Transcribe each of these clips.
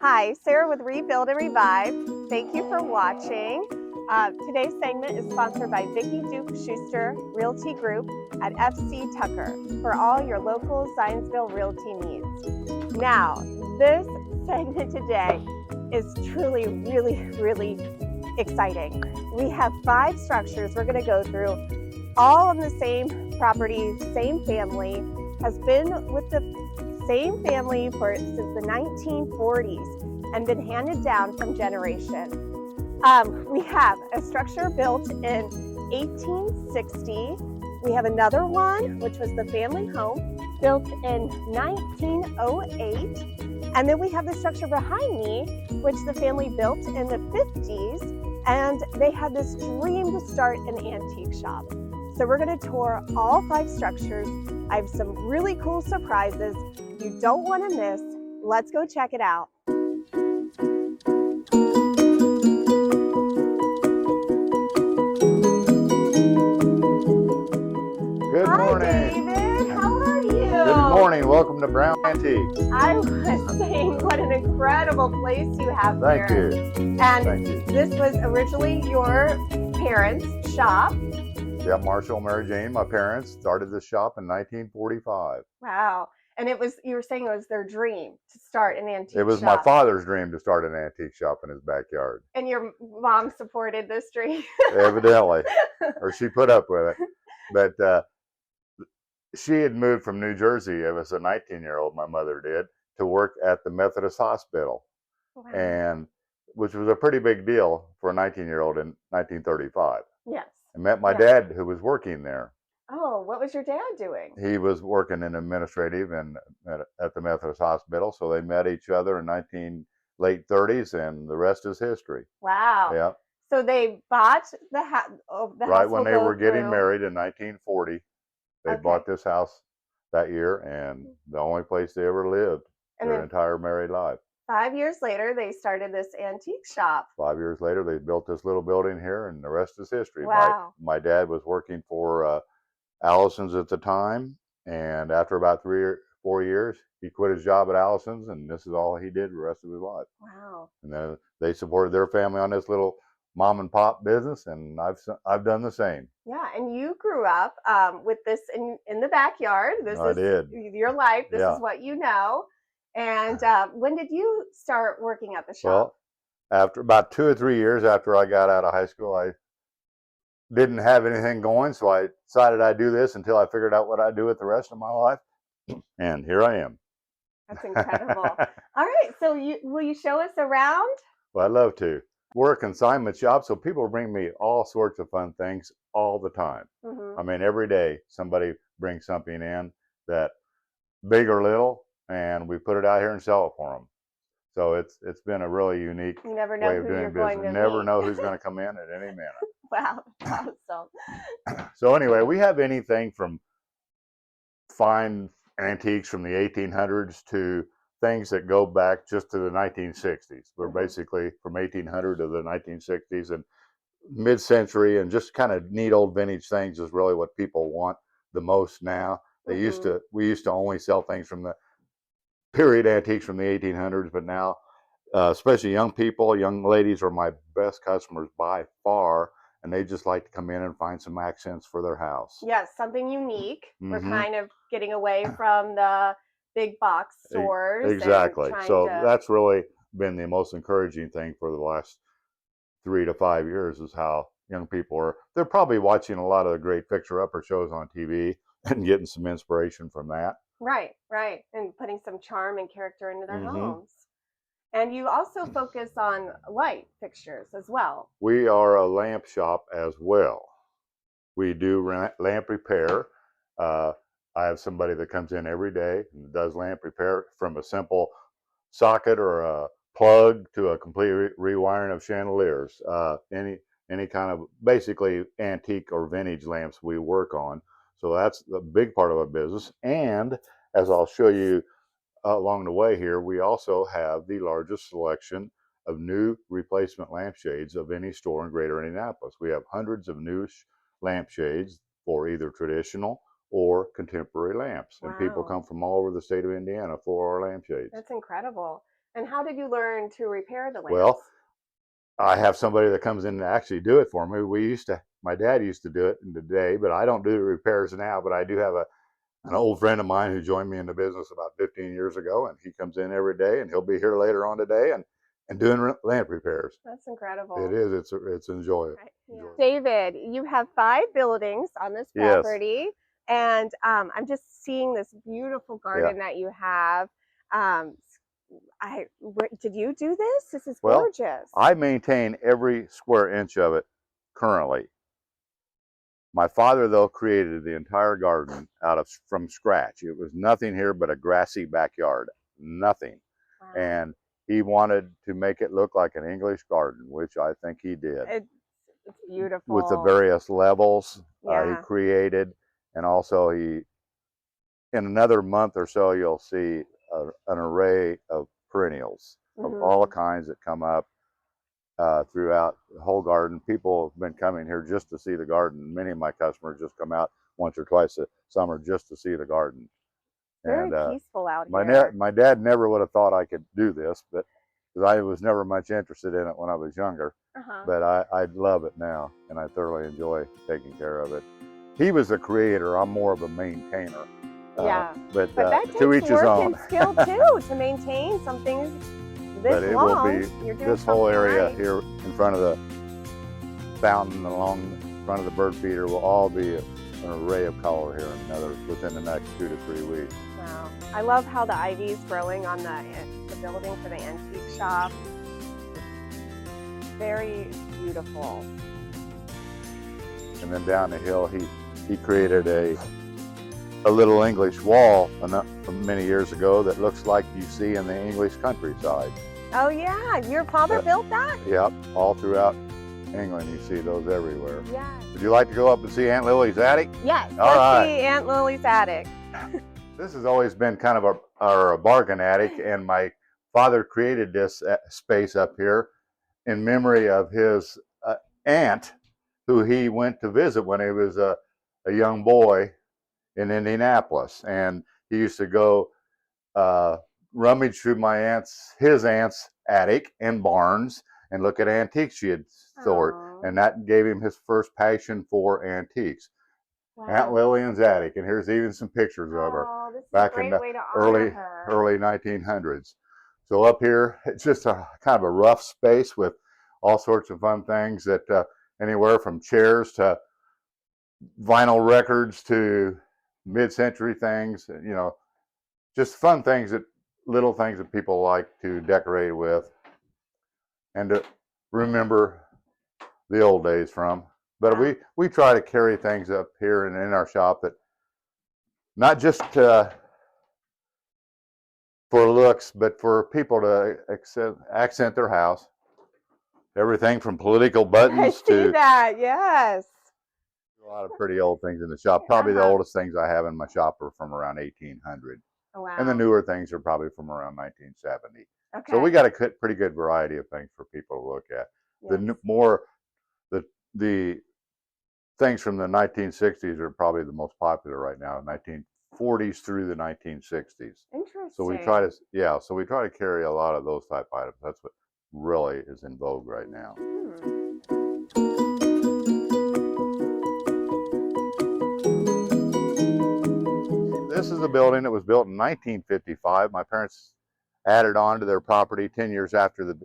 Hi, Sarah with Rebuild and Revive. Thank you for watching. Today's segment is sponsored by Vicki Duke Schuster Realty Group at FC Tucker for all your local Zionsville realty needs. Now, this segment today is truly, really exciting. We have 5 structures we're going to go through, all on the same property, same family, has been with the same family since the 1940s and been handed down from generation. We have a structure built in 1860. We have another one, which was the family home, built in 1908. And then we have the structure behind me, which the family built in the 50s. And they had this dream to start an antique shop. So we're going to tour all 5 structures. I have some really cool surprises you don't want to miss. Let's go check it out. Good morning. Hi, David. How are you? Good morning. Welcome to Brown Antiques. I was saying what an incredible place you have Thank here. you. And Thank you. this was originally your parents' shop. Yeah, Marshall and Mary Jane, my parents, started this shop in 1945. Wow. And it was, you were saying it was their dream to start an antique shop. It was my father's dream to start an antique shop in his backyard. And your mom supported this dream? Evidently. Or she put up with it. But she had moved from New Jersey, it was a 19-year-old, my mother did, to work at the Methodist Hospital. Wow. And which was a pretty big deal for a 19-year-old in 1935. Yes. I met my dad who was working there. Oh, what was your dad doing? He was working in administrative and at the Methodist Hospital, so they met each other in late 30s, and the rest is history. Wow. Yeah. So they bought the house. Right when they were getting married in 1940, they bought this house that year, and the only place they ever lived their entire married life. 5 years later, they started this antique shop. 5 years later, they built this little building here, and the rest is history. Wow. My dad was working for Allison's at the time, and after about 3 or 4 years, he quit his job at Allison's, and this is all he did the rest of his life. Wow. And then they supported their family on this little mom and pop business, and I've done the same. Yeah, and you grew up with this in the backyard. I did. Your life. This is what you know. And when did you start working at the shop? Well, after about 2 or 3 years after I got out of high school, I didn't have anything going, so I decided I'd do this until I figured out what I'd do with the rest of my life. And here I am. That's incredible. All right, so will you show us around? Well, I'd love to. We're a consignment shop, so people bring me all sorts of fun things all the time. I mean, every day somebody brings something in, that big or little, and we put it out here and sell it for them. So it's been a really unique way of doing business. You never know who's going to come in at any minute. Wow, awesome. So anyway, we have anything from fine antiques from the 1800s to things that go back just to the 1960s. We're basically from 1800 to the 1960s, and mid-century, and just kind of neat old vintage things is really what people want the most now. We used to only sell things from the period antiques from the 1800s, but now, especially young people, young ladies are my best customers by far, and they just like to come in and find some accents for their house. Yes, something unique. We're kind of getting away from the big box stores. Exactly. So that's really been the most encouraging thing for the last 3 to 5 years, is how young people they're probably watching a lot of the great fixer-upper shows on TV and getting some inspiration from that. Right. And putting some charm and character into their homes. And you also focus on light fixtures as well. We are a lamp shop as well. We do lamp repair. I have somebody that comes in every day and does lamp repair, from a simple socket or a plug to a complete rewiring of chandeliers. Any kind of basically antique or vintage lamps we work on. So that's the big part of our business. And as I'll show you along the way here, we also have the largest selection of new replacement lampshades of any store in Greater Indianapolis. We have hundreds of new lampshades for either traditional or contemporary lamps. Wow. And people come from all over the state of Indiana for our lampshades. That's incredible. And how did you learn to repair the lamps? Well, I have somebody that comes in to actually do it for me. My dad used to do it in the day, but I don't do the repairs now. But I do have an old friend of mine who joined me in the business about 15 years ago, and he comes in every day, and he'll be here later on today and doing lamp repairs. That's incredible. It is. It's enjoyable. Right. Yeah. David, you have 5 buildings on this property, and I'm just seeing this beautiful garden that you have. Did you do this? This is gorgeous. I maintain every square inch of it currently. My father, though, created the entire garden from scratch. It was nothing here but a grassy backyard, nothing. Wow. And he wanted to make it look like an English garden, which I think he did. It's beautiful. With the various levels he Yeah. created. And also in another month or so, you'll see an array of perennials of all kinds that come up throughout the whole garden. People have been coming here just to see the garden. Many of my customers just come out once or twice a summer just to see the garden. Very peaceful out here. My dad never would have thought I could do this, but because I was never much interested in it when I was younger. But I love it now, and I thoroughly enjoy taking care of it. He was a creator. I'm more of a maintainer. But that takes to each his work own. and skill too to maintain something this long. It will be this whole area here in front of the fountain, along in front of the bird feeder, will all be an array of color here within the next 2 to 3 weeks. Wow. I love how the ivy is growing on the building for the antique shop. Very beautiful. And then down the hill, he created a little English wall many years ago that looks like you see in the English countryside. Oh yeah, your father built that? Yep, all throughout England you see those everywhere. Yeah. Would you like to go up and see Aunt Lily's attic? Yes, all right. See Aunt Lily's attic. This has always been kind of our bargain attic, and my father created this space up here in memory of his aunt, who he went to visit when he was a young boy in Indianapolis. And he used to go rummage through his aunt's attic and barns and look at antiques she had stored. And that gave him his first passion for antiques. Wow. Aunt Lillian's attic, and here's even some pictures of her back in the early 1900s. So up here, it's just a kind of a rough space with all sorts of fun things that anywhere from chairs to vinyl records to mid-century things, just fun things little things that people like to decorate with and to remember the old days from. But we try to carry things up here and in our shop that not just for looks, but for people to accent their house. Everything from political buttons to that, yes. A lot of pretty old things in the shop. Probably the oldest things I have in my shop are from around 1800. Oh, wow. And the newer things are probably from around 1970. Okay. So we got a pretty good variety of things for people to look at. Yes. The things from the 1960s are probably the most popular right now, 1940s through the 1960s. Interesting. So we try to carry a lot of those type items. That's what really is in vogue right now. This is a building that was built in 1955. My parents added on to their property 10 years after the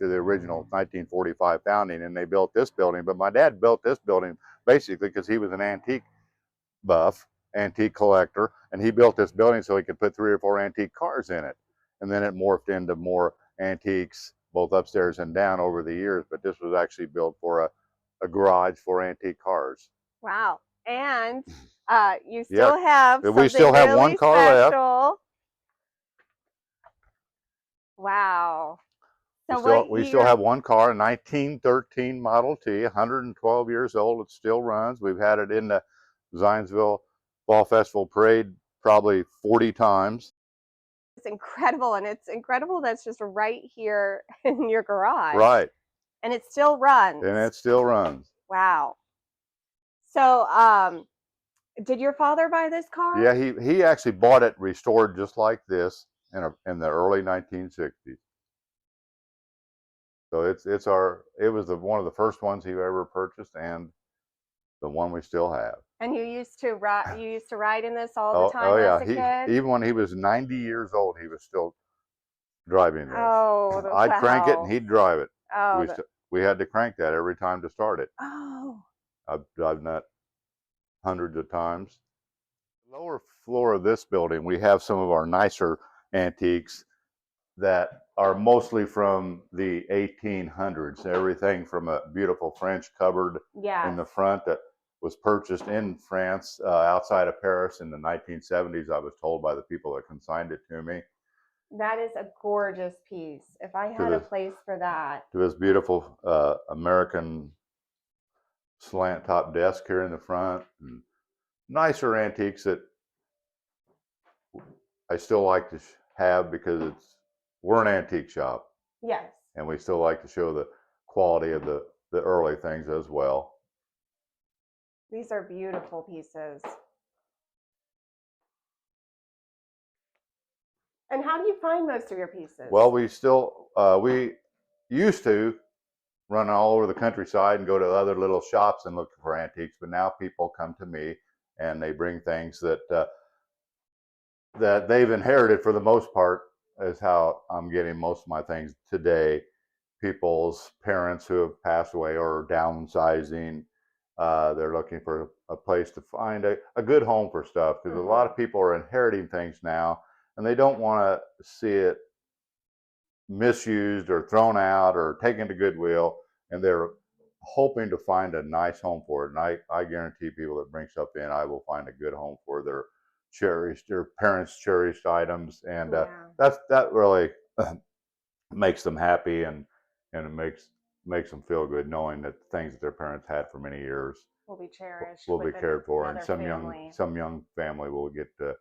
original 1945 founding, and they built this building. But my dad built this building basically because he was an antique buff, antique collector, and he built this building so he could put 3 or 4 antique cars in it. And then it morphed into more antiques, both upstairs and down over the years. But this was actually built for a garage for antique cars. Wow. And you still have something really one car special. left. Wow. So we still have one car, a 1913 Model T, 112 years old. It still runs. We've had it in the Zionsville Fall Festival Parade probably 40 times. It's incredible, and it's incredible that's just right here in your garage. Right. And it still runs. And it still runs. Wow. So, did your father buy this car? Yeah, he actually bought it restored just like this in the early 1960s. So it was one of the first ones he ever purchased, and the one we still have. And you used to ride in this all the Oh time yeah, as a kid? even when he was 90 years old, he was still driving this. Oh, I'd crank it and wow. he'd drive it. Oh, We had to crank that every time to start it. oh, I've done that hundreds of times. The lower floor of this building, we have some of our nicer antiques that are mostly from the 1800s. Everything from a beautiful French cupboard in the yes. front that was purchased in France outside of Paris in the 1970s, I was told by the people that consigned it to me. That is a gorgeous piece. If I To had a this, place for that. to this beautiful American slant top desk here in the front, and nicer antiques that I still like to have because we're an antique shop, Yes. and we still like to show the quality of the early things as well. These are beautiful pieces. And how do you find most of your pieces? Well, we used to run all over the countryside and go to other little shops and look for antiques, but now people come to me and they bring things that they've inherited for the most part, is how I'm getting most of my things today. People's parents who have passed away or are downsizing, they're looking for a place to find a good home for stuff, because a lot of people are inheriting things now and they don't want to see it misused or thrown out or taken to Goodwill, and they're hoping to find a nice home for it. And I guarantee people that bring stuff in, I will find a good home for their parents' cherished items, and that really makes them happy, and it makes them feel good knowing that things that their parents had for many years will be cherished, will be cared for, and some family. young family will get to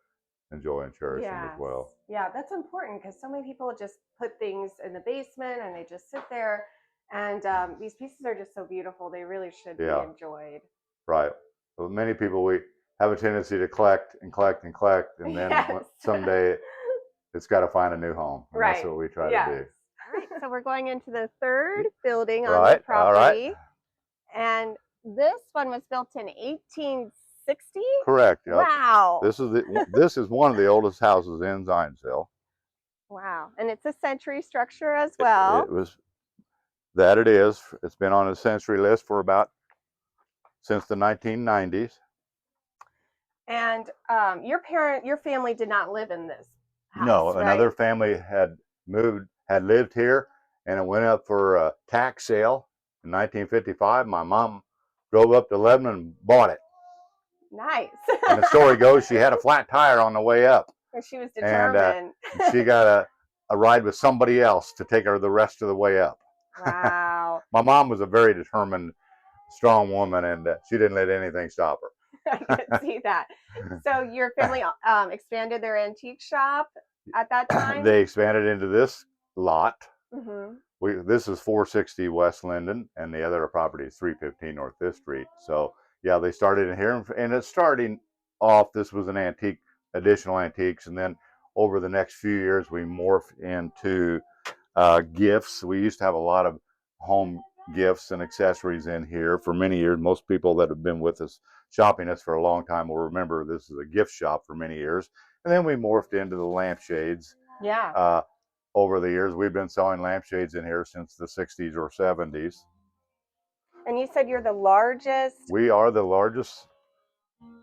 enjoy and cherish them as well. Yeah, that's important because so many people just put things in the basement and they just sit there. And these pieces are just so beautiful. They really should be enjoyed. Right. Well, many people, we have a tendency to collect and collect and collect, and then someday it's got to find a new home. And that's what we try to do. All right, so we're going into the third building on the property. And this one was built in 1860? Correct. Yep. Wow. This is one of the oldest houses in Zionsville. Wow. And it's a century structure as well. It is. It's been on the century list for since the 1990s. And your family did not live in this house, no, right? Another family had lived here, and it went up for a tax sale in 1955. My mom drove up to Lebanon and bought it. Nice. And the story goes, she had a flat tire on the way up. And she was determined. And she got a ride with somebody else to take her the rest of the way up. Wow. My mom was a very determined, strong woman, and she didn't let anything stop her. I can see that. So your family expanded their antique shop at that time? They expanded into this lot. Mm-hmm. This is 460 West Linden, and the other property is 315 North 5th Street. So yeah, they started in here, and it's starting off, this was an antique, additional antiques, and then over the next few years we morphed into gifts. We used to have a lot of home gifts and accessories in here for many years. Most people that have been with us, shopping us for a long time, will remember this is a gift shop for many years. And then we morphed into the lampshades. Yeah. Over the years, we've been selling lampshades in here since the 60s or 70s. And you said you're the largest? We are the largest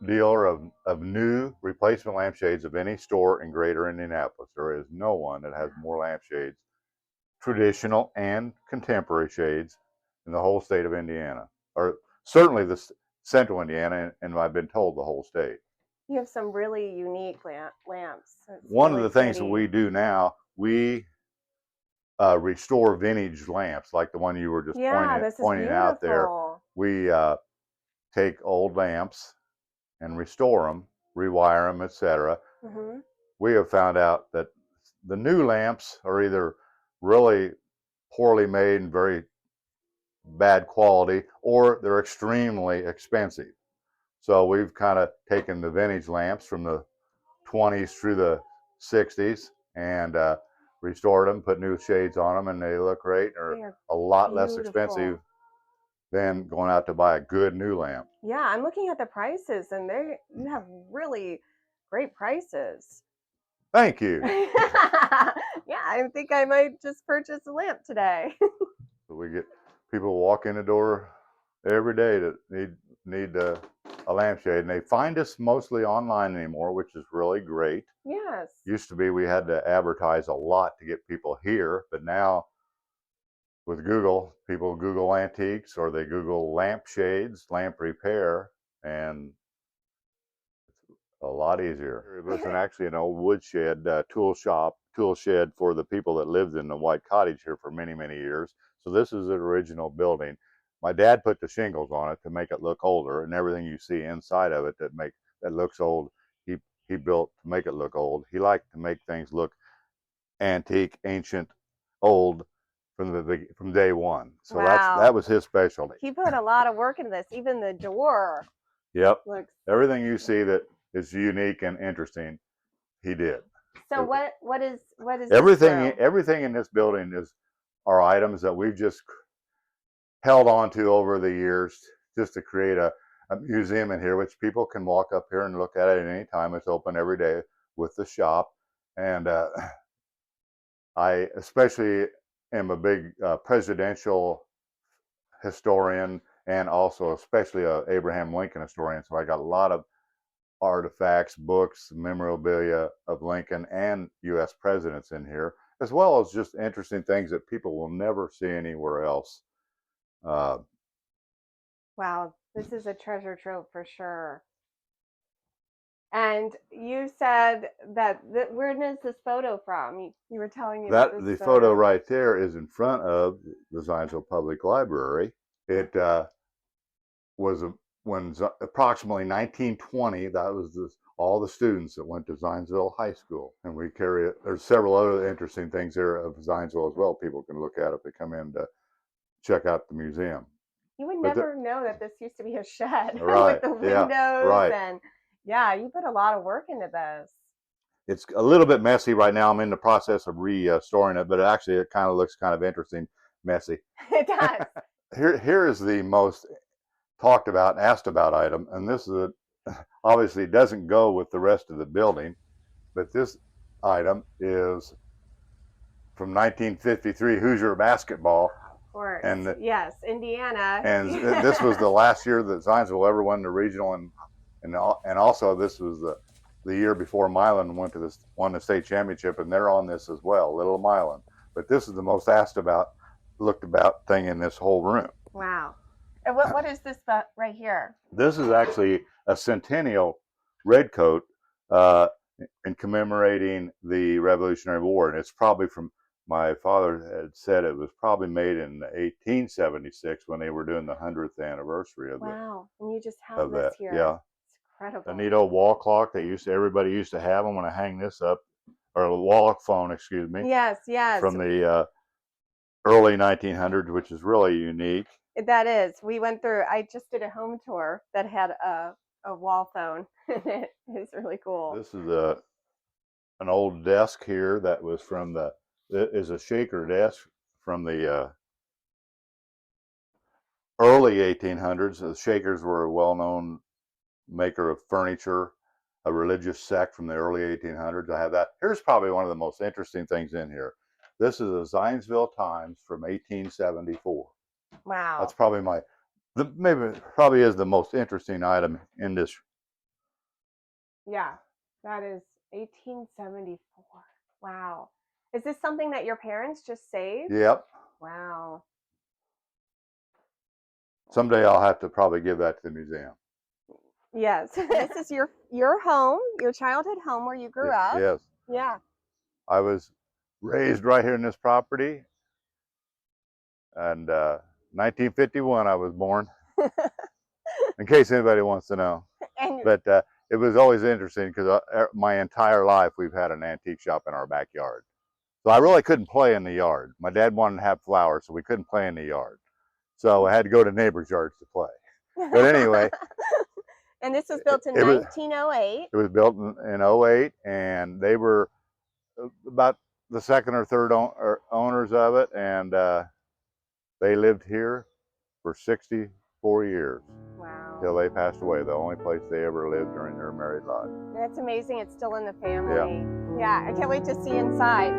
dealer of new replacement lampshades of any store in greater Indianapolis. There is no one that has more lampshades, traditional and contemporary shades, in the whole state of Indiana, or certainly the central Indiana, and I've been told the whole state. You have some really unique lamps. One of the things that we do now, we restore vintage lamps, like the one you were just pointing out there. We take old lamps and restore them, rewire them, etc. Mm-hmm. We have found out that the new lamps are either really poorly made and very bad quality, or they're extremely expensive. So we've kind of taken the vintage lamps from the 20s through the 60s, and restored them, put new shades on them, and they look great. Or They're a lot less beautiful. expensive than going out to buy a good new lamp. Yeah, I'm looking at the prices, and you have really great prices. Thank you. Yeah, I think I might just purchase a lamp today. So we get people walk in the door every day that need a lampshade, and they find us mostly online anymore, which is really great. Yes. Used to be we had to advertise a lot to get people here, but now with Google, people Google antiques or they Google lampshades, lamp repair, and a lot easier. It was actually an old woodshed tool shed for the people that lived in the white cottage here for many, many years. So this is the original building. My dad put the shingles on it to make it look older, and everything you see inside of it that looks old, he built to make it look old. He liked to make things look antique, ancient, old from day one. So Wow. that was his specialty. He put a lot of work into this. Even the door. Yep. Looks. Everything you see that is unique and interesting, he did. So what is everything in this building are items that we've just held on to over the years just to create a museum in here, which people can walk up here and look at it at any time. It's open every day with the shop, and I especially am a big presidential historian and also especially a Abraham Lincoln historian. So I got a lot of artifacts, books, memorabilia of Lincoln and U.S. presidents in here, as well as just interesting things that people will never see anywhere else. Wow, this is a treasure trove for sure. And you said that where is this photo from? You were telling me about this the photo right there is in front of the Zionsville Public Library. It was when approximately 1920. That was all the students that went to Zionsville High School, and we carry it. There's several other interesting things there of Zionsville as well. People can look at if they come in to check out the museum. You would never know that this used to be a shed right, with the windows, yeah, right. And yeah, you put a lot of work into this. It's a little bit messy right now. I'm in the process of restoring it, but actually it kind of looks kind of interesting, messy. It does. Here is the most talked about, asked about item, and this is obviously doesn't go with the rest of the building, but this item is from 1953 Hoosier basketball. Of course. And yes, Indiana. And this was the last year that Zionsville ever won the regional, and also this was the year before Milan won the state championship, and they're on this as well, Little Milan. But this is the most looked about thing in this whole room. Wow. And what is this right here? This is actually a centennial redcoat in commemorating the Revolutionary War, and it's probably from, my father had said it was probably made in 1876 when they were doing the 100th anniversary of Wow, and you just have this here. Yeah. It's incredible. A neat old wall clock that everybody used to have. I'm going to hang this up, or a wall phone, excuse me. Yes, yes. From the early 1900s, which is really unique. That is. We went through, I just did a home tour that had a wall phone. It's really cool. This is an old desk here that was from is a shaker desk from the early 1800s. The Shakers were a well-known maker of furniture, a religious sect from the early 1800s. I have that. Here's probably one of the most interesting things in here. This is a Zionsville Times from 1874. Wow. That's probably probably is the most interesting item in this. Yeah, that is 1874. Wow. Is this something that your parents just saved? Yep. Wow. Someday I'll have to probably give that to the museum. Yes. This is your home, your childhood home where you grew up. Yes. Yeah. I was raised right here in this property, and 1951 I was born. In case anybody wants to know. But it was always interesting because my entire life we've had an antique shop in our backyard. So I really couldn't play in the yard. My dad wanted to have flowers, so we couldn't play in the yard. So I had to go to neighbors' yards to play. But anyway. And this was built in 1908. It was built in 08, and they were about the second or third owners of it, and they lived here for 64 years. Wow. Till they passed away. The only place they ever lived during their married life. That's amazing. It's still in the family. Yeah. Yeah, I can't wait to see inside.